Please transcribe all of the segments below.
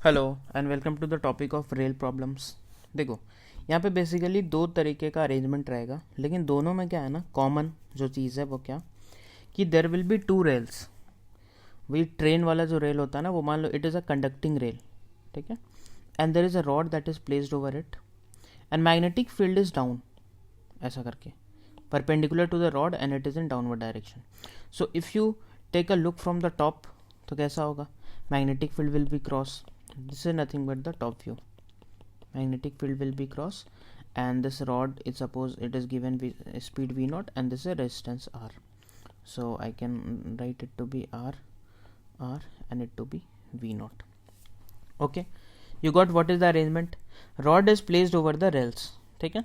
Hello and welcome to the topic of rail problems. देखो, यहाँ पे बेसिकली दो तरीके का अरेंजमेंट रहेगा, लेकिन दोनों में क्या है ना, कॉमन जो चीज़ है वो क्या, कि there will be two rails. वही ट्रेन वाला जो रेल होता है ना, वो मान लो it is a conducting rail, ठीक है, and there is a rod that is placed over it and magnetic field is down, ऐसा करके perpendicular to the rod and it is in downward direction. So if you take a look from the top, तो कैसा होगा, magnetic field will B cross, this is nothing but the top view, magnetic field will be cross, and this rod is, suppose it is given speed v naught and this is resistance r, so I can write it to be r and it to be v naught. Okay, you got what is the arrangement. Rod is placed over the rails, ठीक है।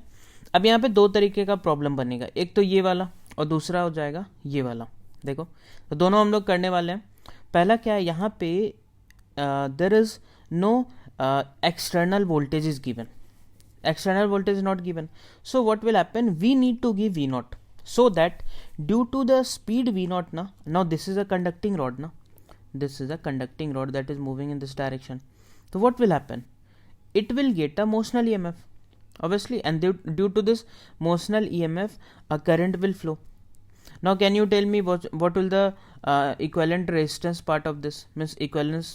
अब यहाँ पे दो तरीके का problem बनेगा, एक तो ये वाला और दूसरा हो जाएगा ये वाला। देखो, तो दोनों हम लोग करने वाले हैं। पहला क्या है, यहाँ पे there is no external voltage is given, external voltage is not given, so what will happen, we need to give v naught, so that due to the speed v naught now this is a conducting rod this is a conducting rod that is moving in this direction, so what will happen, it will get a motional emf obviously, and due to this motional emf a current will flow. Now can you tell me what will the equivalent resistance part of this, means equivalence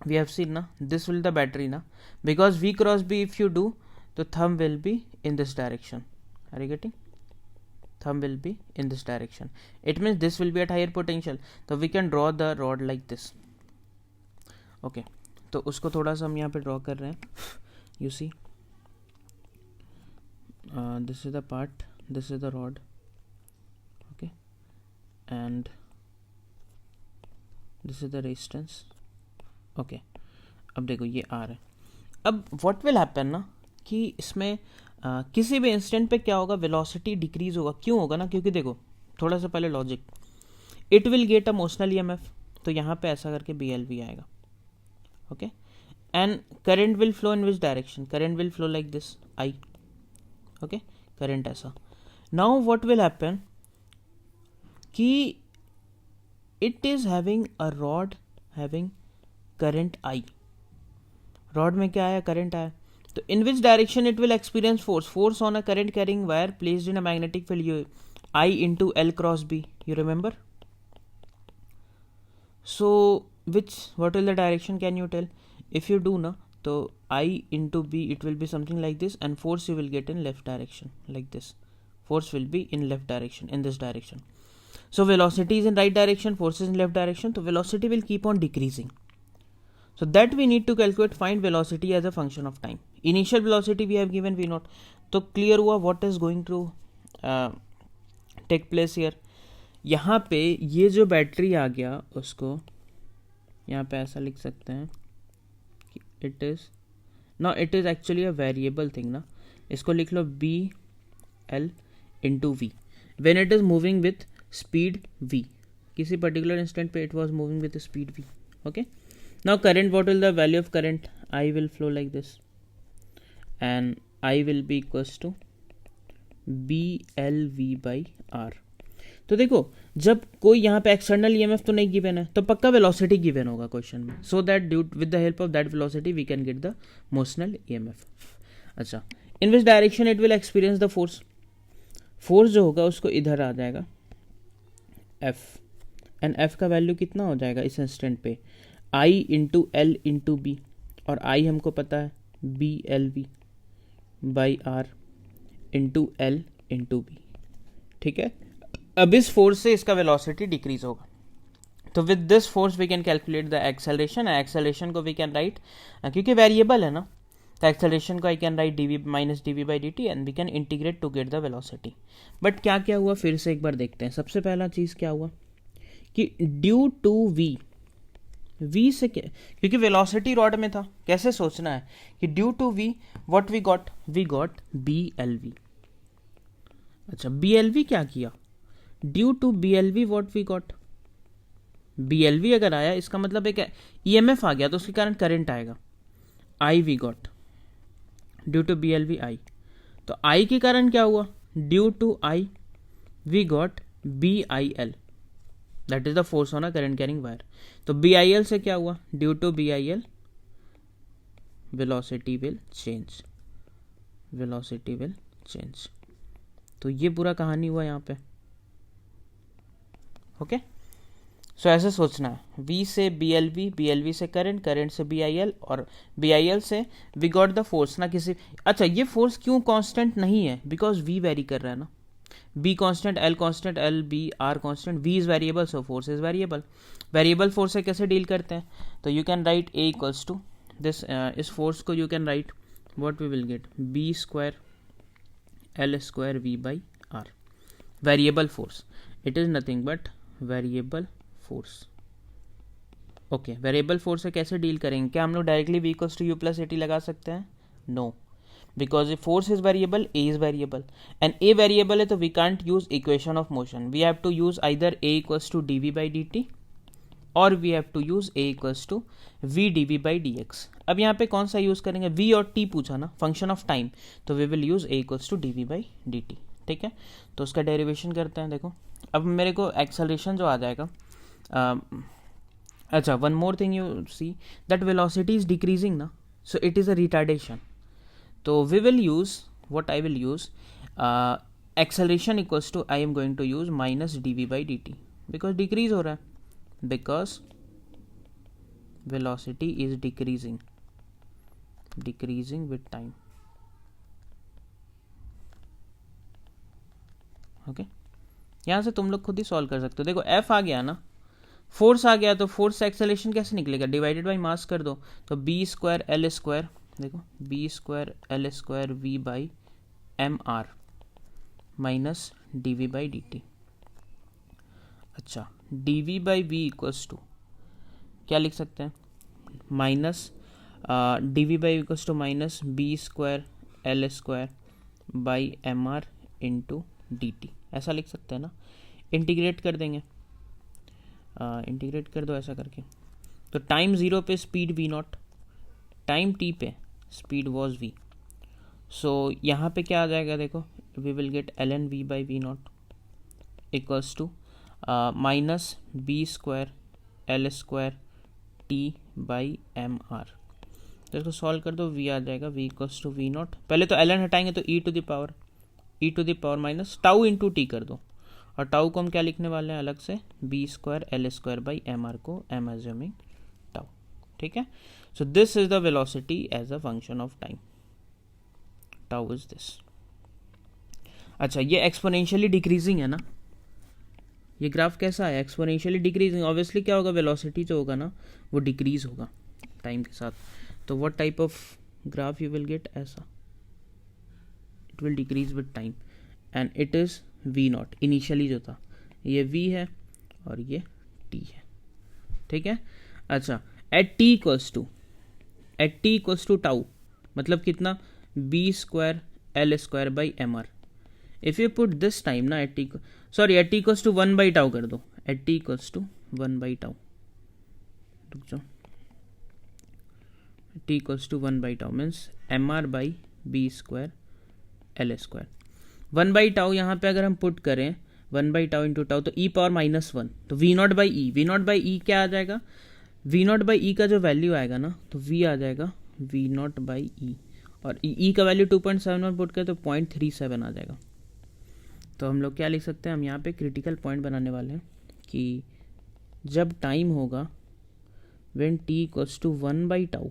we have seen na, this will the battery na, because v cross b if you do, the thumb will be in this direction, are you getting, thumb will be in this direction, it means this will be at higher potential, so we can draw the rod like this. Okay, तो उसको थोड़ा सा हम यहाँ पे draw कर रहे हैं, you see this is the part, this is the rod, okay, and this is the resistance. Okay अब देखो ये आर है। अब व्हाट विल हैपन ना, कि इसमें किसी भी इंस्टेंट पे क्या होगा, वेलोसिटी डिक्रीज होगा। क्यों होगा ना, क्योंकि देखो थोड़ा सा पहले logic, it will get a motional EMF, तो यहाँ पे ऐसा करके बीएलवी आएगा, okay, and current will flow in which direction, current will flow like this I, okay, current ऐसा। नाउ व्हाट विल हैपन कि it is having a rod having current I, rod में क्या आया, करंट आया, तो in which direction it will experience force, force on a current carrying wire placed in a magnetic field you I into L cross B, you remember, so which what will the direction, can you tell, if you do ना, तो I into B it will be something like this, and force you will get in left direction like this, force will be in left direction, in this direction, so velocity is in right direction, force is in left direction, so velocity will keep on decreasing. So that we need to calculate, find velocity as a function of time. Initial velocity we have given v naught, तो clear हुआ what is going to take place here. यहाँ पे ये जो battery आ गया, उसको यहाँ पे ऐसा लिख सकते हैं कि it is, now it is actually a variable thing ना, इसको लिख लो b l into v when it is moving with speed v, किसी particular instant पे it was moving with speed v, okay. Now current, what will the value of current, I will flow like this and I will be equals to BLV by R. तो देखो जब कोई यहाँ पे external EMF तो नहीं given है, तो पक्का वेलोसिटी गिवन होगा क्वेश्चन में, so that due with the help of that velocity we can get the motional EMF. अच्छा, in which direction it will experience the force, force जो होगा उसको इधर आ जाएगा F, एंड F का वैल्यू कितना हो जाएगा इस इंस्टेंट पे, I into L into B, और I हमको पता है B L V by R into L into B, ठीक है। अब इस फोर्स से इसका वेलोसिटी डिक्रीज होगा, तो with this force we can calculate the acceleration, acceleration को वी कैन राइट, क्योंकि वेरिएबल है ना, तो एक्सेलरेशन को I can write d v minus d v by d t and we can integrate to get the velocity. But क्या क्या हुआ फिर से एक बार देखते हैं। सबसे पहला चीज़ क्या हुआ कि ड्यू टू वी, वी से क्या, क्योंकि वेलोसिटी रॉड में था, कैसे सोचना है कि due to v what we got B L V. अच्छा, बी एल वी क्या किया, due to B L V what we got, B L V अगर आया इसका मतलब एक ई एम एफ आ गया, तो उसके कारण करंट आएगा, I we got due to B L V I, तो आई के कारण क्या हुआ, due to I we got B I L, that is the force on a current carrying wire. तो बी आई एल से क्या हुआ, due to B I L velocity will change, velocity will change. तो ये पूरा कहानी हुआ यहाँ पे। ओके, सो ऐसे सोचना है, V से BLV, BLV से करंट, करंट से BIL, और BIL से वी गॉट द फोर्स ना किसी। अच्छा, ये फोर्स क्यों कांस्टेंट नहीं है? बिकॉज V वेरी कर रहा है ना, B constant, L constant, L B R constant, V is variable, so force is variable. Variable force से कैसे डील करते हैं? तो you can write A equals to this, इस फोर्स को you can write what we will get, B square L square V by R। Variable force, it is nothing but variable force. Okay, variable force से कैसे deal करेंगे? क्या हम लोग directly V equals to U plus AT लगा सकते हैं? No, because force is variable, A is variable, and A variable है तो we can't use equation of motion, we have to use either A equals to dV by dt और we have to use A equals to V dV by dx। अब यहाँ पे कौन सा use करेंगे? V और T पूछा ना, फंक्शन ऑफ टाइम, तो we will use A equals to dV by dt। ठीक है, तो उसका डेरिवेशन करते हैं। देखो, अब मेरे को एक्सेलरेशन जो आ जाएगा, अच्छा, one more thing you see that velocity is decreasing ना, so it is a retardation. तो we will use what I will use, acceleration equals to I am going to use minus dV by dt, because decrease हो रहा है, because velocity is decreasing, decreasing with time. Okay, यहाँ से तुम लोग खुद ही solve कर सकते हो। देखो F आ गया ना, फोर्स आ गया, तो फोर्स से एक्सेलरेशन कैसे निकलेगा? डिवाइडेड बाई मास कर दो, तो B स्क्वायर L स्क्वायर, देखो B square L square V by MR minus dV by dt। अच्छा, dV by V equals to क्या लिख सकते हैं? Minus dV by equals to minus B square L square by MR into dt, ऐसा लिख सकते हैं ना। इंटीग्रेट कर देंगे, इंटीग्रेट कर दो ऐसा करके, तो टाइम 0 पे speed V naught, time t पे स्पीड वॉज V, सो यहाँ पे क्या आ जाएगा? देखो, we will get ln V by V naught equals to minus B square L square T by MR। तो इसको सॉल्व कर दो, V आ जाएगा V equals to V naught, पहले तो ln हटाएंगे तो e to the power minus tau into t कर दो, और टाउ को हम क्या लिखने वाले हैं अलग से? B square L square by MR को M एज्यूमिंग टाउ। ठीक है, so this is the velocity as a function of time, tau is this. अच्छा, ये एक्सपोनेंशियली डिक्रीजिंग है ना, ये ग्राफ कैसा है? Exponentially decreasing. ऑब्वियसली क्या होगा? वेलोसिटी जो होगा ना वो डिक्रीज होगा टाइम के साथ। तो what type of graph you will get? ऐसा, it will decrease with time and it is V not. Initially जो था ये V है और ये T है। ठीक है, अच्छा, at T equals to tau, मतलब कितना? B square L square by MR। If you put this time ना at T, sorry at T equals to 1 by tau कर दो, at T equals to 1 by tau, रुक जाओ, T equals to 1 by tau means MR by B square L square. 1 by tau यहाँ पे अगर हम put करें 1 बाई टाउ इंटू टाउ, तो e पावर -1, तो V not by e, V not by e क्या आ जाएगा? V नॉट बाई ई का जो वैल्यू आएगा ना, तो V आ जाएगा V नॉट बाई ई, और E का वैल्यू 2.71 पुट करें तो 0.37 आ जाएगा। तो हम लोग क्या लिख सकते हैं? हम यहाँ पे क्रिटिकल पॉइंट बनाने वाले हैं कि जब टाइम होगा when T equals to 1 by tau,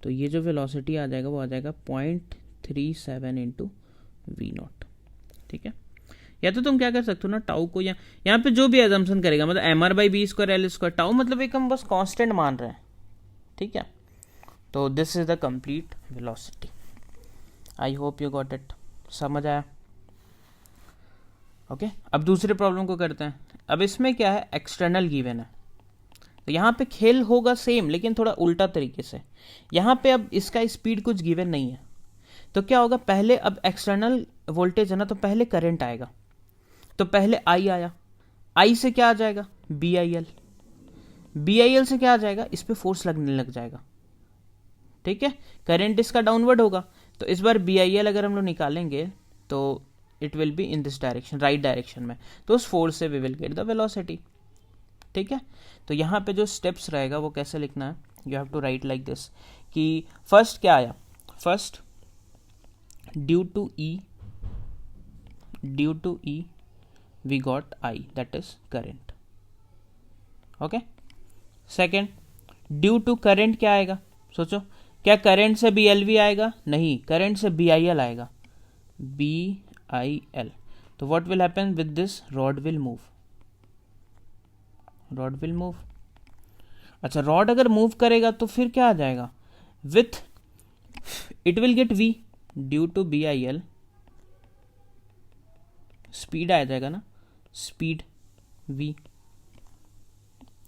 तो ये जो वेलोसिटी आ जाएगा वो आ जाएगा 0.37 इंटू V नॉट। ठीक है, या तो तुम क्या कर सकते हो ना, टाउ को यहाँ पे जो भी एजम्पशन करेगा, मतलब MR by B square L square, tau मतलब एक हम बस कांस्टेंट मान रहे हैं। ठीक है, तो this is the complete velocity. I hope you got it, समझ आया? ओके, अब दूसरे प्रॉब्लम को करते हैं। अब इसमें क्या है? एक्सटर्नल गिवन है, तो यहाँ पे खेल होगा सेम लेकिन थोड़ा उल्टा तरीके से। यहाँ पे अब इसका स्पीड कुछ गिवन नहीं है, तो क्या होगा? पहले अब एक्सटर्नल वोल्टेज है ना, तो पहले करंट आएगा, तो पहले I आया, I से क्या आ जाएगा? BIL, BIL से क्या आ जाएगा? इस पे फोर्स लगने लग जाएगा। ठीक है, करंट इसका डाउनवर्ड होगा, तो इस बार BIL अगर हम लोग निकालेंगे तो it will be in this direction, right direction में, तो उस फोर्स से we will get the velocity. ठीक है, तो यहाँ पे जो स्टेप्स रहेगा वो कैसे लिखना है? You have to write like this कि फर्स्ट क्या आया, first due to E we got I, that is current. okay, second due to current क्या आएगा, सोचो, क्या करंट से BLV आएगा, नहीं, करंट से BIL आएगा, BIL. तो what will happen with this, rod will move. अच्छा, रॉड अगर मूव करेगा तो फिर क्या आ जाएगा, with it will get V due to BIL, speed आ जाएगा ना, speed V,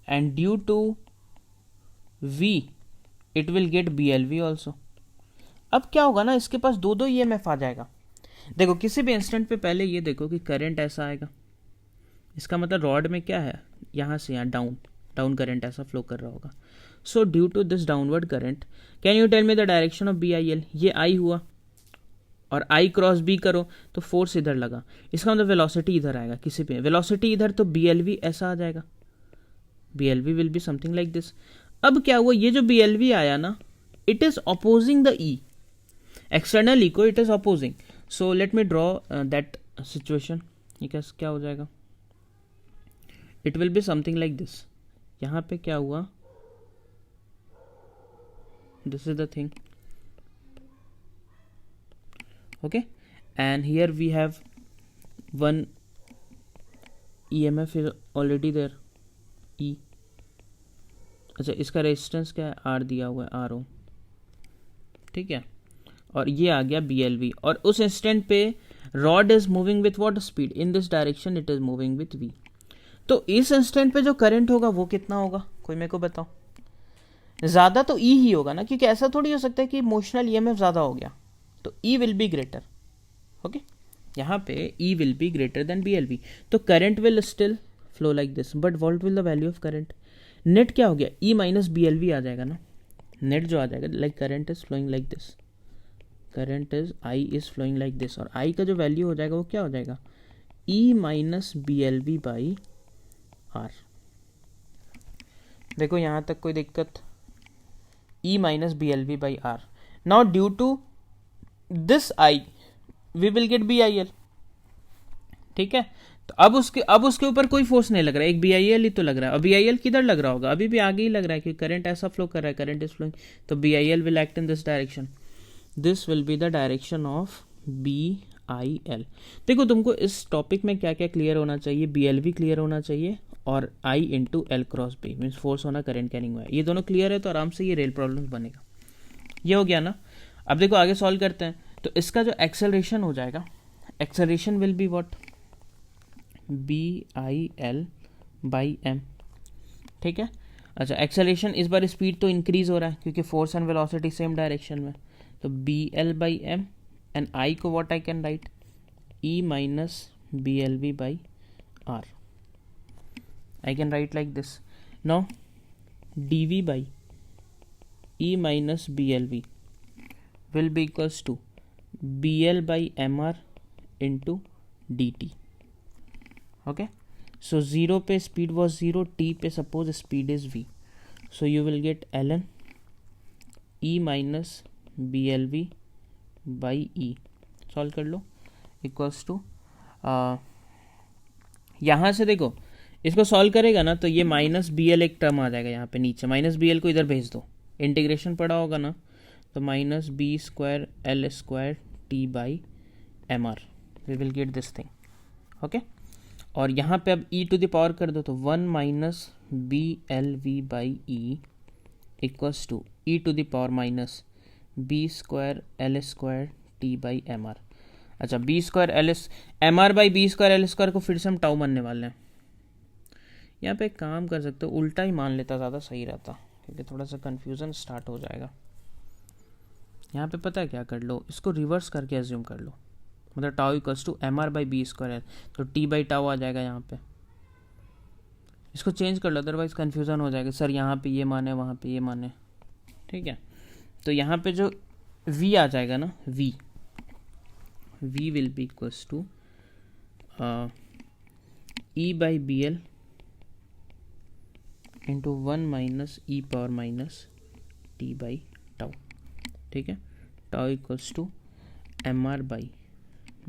and due to V it will get BLV also. अब क्या होगा ना, इसके पास दो EMF आ जाएगा. देखो किसी भी इंस्टेंट पे पहले ये देखो कि करंट ऐसा आएगा, इसका मतलब रॉड में क्या है, यहाँ से यहाँ डाउन करंट ऐसा फ्लो कर रहा होगा. So due to this downward current, can you tell me the direction of BIL, ये I हुआ और I क्रॉस B करो तो फोर्स इधर लगा, इसका मतलब वेलोसिटी इधर आएगा, किसी पे वेलोसिटी इधर, तो BLV ऐसा आ जाएगा, BLV will be something like this. अब क्या हुआ, ये जो BLV आया ना, it is opposing the E, external E को it is opposing. So let me draw that situation. ये क्या हो जाएगा, it will be something like this. यहाँ पे क्या हुआ, this is the thing. okay, and here we have one EMF is already there, E. अच्छा, इसका रेजिस्टेंस क्या है, R दिया हुआ है, RO, ठीक है, और ये आ गया BLV. और उस इंस्टेंट पे rod is moving with what speed, in this direction it is moving with V. तो इस इंस्टेंट पे जो करंट होगा वो कितना होगा, कोई मेरे को बताओ. ज़्यादा तो E ही होगा ना, क्योंकि ऐसा थोड़ी हो सकता है कि मोशनल EMF ज़्यादा हो गया, तो E will be greater. Okay, यहाँ पे E will be greater than BLV, तो current will still flow like this. But what will the value of current, net क्या हो गया, E माइनस BLV आ जाएगा ना, नेट जो आ जाएगा, like current is flowing like this, current is I is flowing like this, और I का जो वैल्यू हो जाएगा वो क्या हो जाएगा, E minus BLV by R. देखो यहाँ तक कोई दिक्कत, E minus BLV by R. Now due to this I we will get BIL, ठीक है. तो अब उसके ऊपर कोई फोर्स नहीं लग रहा है, एक BIL ही तो लग रहा है. और BIL किधर लग रहा होगा, अभी भी आगे ही लग रहा है, कि करंट ऐसा फ्लो कर रहा है, करंट इज फ्लोइंग, तो BIL will act in this direction. This will be the direction of BIL. देखो तुमको इस टॉपिक में क्या क्या क्लियर होना चाहिए, BLV क्लियर होना चाहिए, और I into L cross B means force होना, करंट कैरिंग हुआ है, ये दोनों क्लियर है तो आराम से ये रेल प्रॉब्लम बनेगा. ये हो गया ना. अब देखो आगे सॉल्व करते हैं. तो इसका जो एक्सेलरेशन हो जाएगा, acceleration will be what, BIL by M, ठीक है. अच्छा, एक्सेलरेशन इस बार स्पीड तो इंक्रीज हो रहा है क्योंकि force and velocity same direction में, तो BL by M, and I को what I can right, E minus BLV by R. I can write like this. Now dV by E minus BLV will be equals to BL by MR into dt. Okay, so 0 पे speed was 0, t पे suppose speed is V, so you will get ln E minus BLV by E. Solve कर लो, equals to, यहाँ से देखो इसको solve करेगा ना तो ये माइनस BL एक टर्म आ जाएगा यहाँ पे नीचे, माइनस BL को इधर भेज दो, इंटीग्रेशन पड़ा होगा ना, तो minus B square L square T by MR, we will get this thing. Okay, और यहाँ पे अब e टू द पावर कर दो तो 1 minus BLV by E equals to e to the power minus B square L square T by MR. अच्छा, B square L MR by B square L square को फिर से हम tau मानने वाले हैं. यहाँ पे एक काम कर सकते हो, उल्टा ही मान लेता, ज़्यादा सही रहता, क्योंकि थोड़ा सा कन्फ्यूज़न स्टार्ट हो जाएगा. यहाँ पे पता है क्या कर लो, इसको रिवर्स करके एज्यूम कर लो, मतलब tau equals to MR by B square L, तो T बाई टाउ आ जाएगा यहाँ पे. इसको चेंज कर लो, अदरवाइज कन्फ्यूज़न हो जाएगा, सर यहाँ पे ये माने वहाँ पे ये माने. ठीक है, तो यहाँ पे जो V आ जाएगा ना, V will be equals to E by BL into 1 माइनस E power minus t by tau, ठीक है। Tau equals to M R by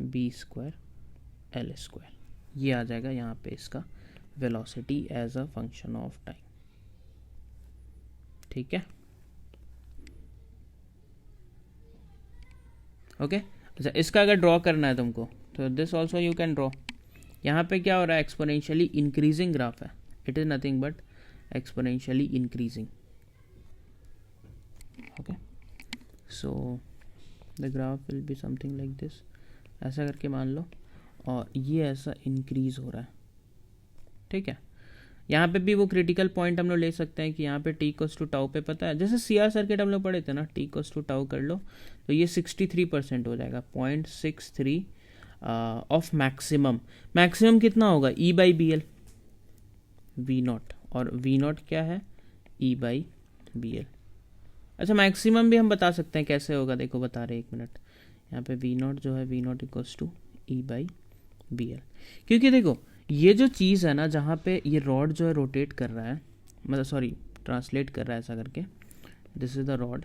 B square L square, ये आ जाएगा यहाँ पे इसका velocity as a function of time, ठीक है। ओके अच्छा, इसका अगर ड्रॉ करना है तुमको तो this also you can draw. यहाँ पे क्या हो रहा है, एक्सपोनेंशियली इंक्रीजिंग ग्राफ है, it is nothing but exponentially increasing. Okay so the graph will be something like this, ऐसा करके मान लो, और ये ऐसा इंक्रीज हो रहा है, ठीक है। यहाँ पे भी वो क्रिटिकल पॉइंट हम लोग ले सकते हैं कि यहाँ पे टी इक्वल्स टू टाउ पे पता है, जैसे सी आर सर्किट हम लोग पढ़े थे ना, टी इक्वल्स टू टाउ कर लो तो ये 63% हो जाएगा, 0.63 ऑफ मैक्सिमम। मैक्सिमम कितना होगा, e by B L V not, और वी नॉट क्या है, ई बाई बी एल। अच्छा मैक्सिमम भी हम बता सकते हैं कैसे होगा, देखो बता रहे, 1 मिनट। यहाँ पे वी नॉट जो है, v naught equals to E by B L, क्योंकि देखो ये जो चीज़ है ना, जहाँ पे ये रॉड जो है रोटेट कर रहा है, मतलब सॉरी ट्रांसलेट कर रहा है ऐसा करके, दिस इज द रॉड,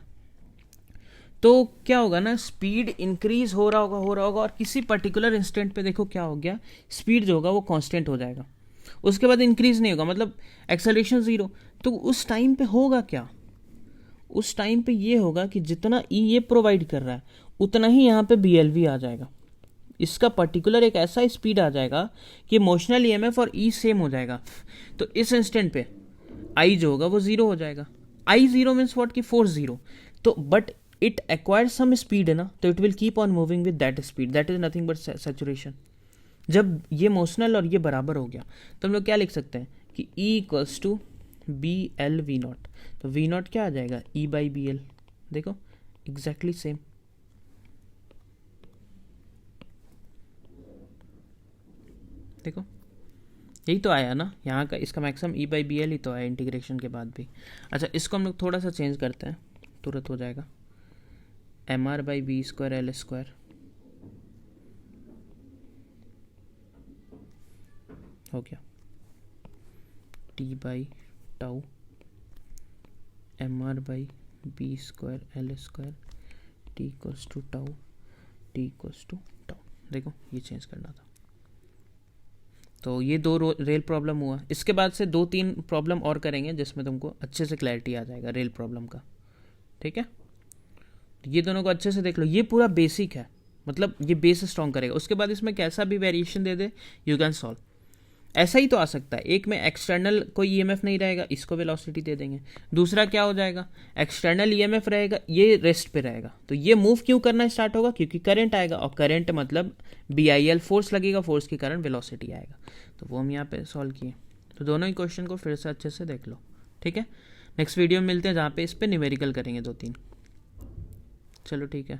तो क्या होगा ना, स्पीड इंक्रीज हो रहा होगा और किसी पर्टिकुलर इंस्टेंट पे देखो क्या हो गया, स्पीड जो होगा वो कांस्टेंट हो जाएगा, उसके बाद इंक्रीज नहीं होगा, मतलब एक्सेलरेशन 0। तो उस टाइम पे होगा क्या, उस टाइम पे ये होगा कि जितना ई ये प्रोवाइड कर रहा है उतना ही यहाँ पे बी एल वी आ जाएगा, इसका पर्टिकुलर एक ऐसा स्पीड आ जाएगा कि मोशनल ईएमएफ और ई सेम हो जाएगा। तो इस इंस्टेंट पे आई जो होगा वो 0 हो जाएगा, आई 0 मीन्स व्हाट की फोर्स 0, तो but it acquired some speed है ना, तो it will keep on moving with that speed, that is nothing but saturation. जब ये मोशनल और ये बराबर हो गया तो हम लोग क्या लिख सकते हैं कि e equals to B L V not, तो वी नॉट क्या आ जाएगा, ई बाई बी एल, देखो एग्जैक्टली सेम। देखो यही तो आया ना यहाँ का, इसका maximum e by B L ही तो आया इंटीग्रेशन के बाद भी। अच्छा इसको हम लोग थोड़ा सा चेंज करते हैं, तुरंत हो जाएगा, M R by B square L square हो गया, T by tau M R by B square L square T equals to tau, T equals to tau. देखो ये चेंज करना था। तो ये 2 रेल प्रॉब्लम हुआ, इसके बाद से 2-3 प्रॉब्लम और करेंगे जिसमें तुमको अच्छे से क्लैरिटी आ जाएगा रेल प्रॉब्लम का, ठीक है। ये दोनों को अच्छे से देख लो, ये पूरा बेसिक है, मतलब ये बेस स्ट्रॉन्ग करेगा, उसके बाद इसमें कैसा भी variation they they you can solve. ऐसा ही तो आ सकता है, एक में एक्सटर्नल कोई ईएमएफ नहीं रहेगा, इसको वेलोसिटी दे देंगे, दूसरा क्या हो जाएगा, एक्सटर्नल ईएमएफ रहेगा, ये रेस्ट पे रहेगा, तो ये मूव क्यों करना स्टार्ट होगा, क्योंकि करंट आएगा, और करंट मतलब BIL फोर्स लगेगा, फोर्स के कारण वेलोसिटी आएगा, तो वो हम यहाँ पे सॉल्व किए। तो दोनों ही क्वेश्चन को फिर से अच्छे से देख लो, ठीक है। नेक्स्ट वीडियो में मिलते हैं जहाँ पे इस पर न्यूमेरिकल करेंगे 2-3। चलो ठीक है।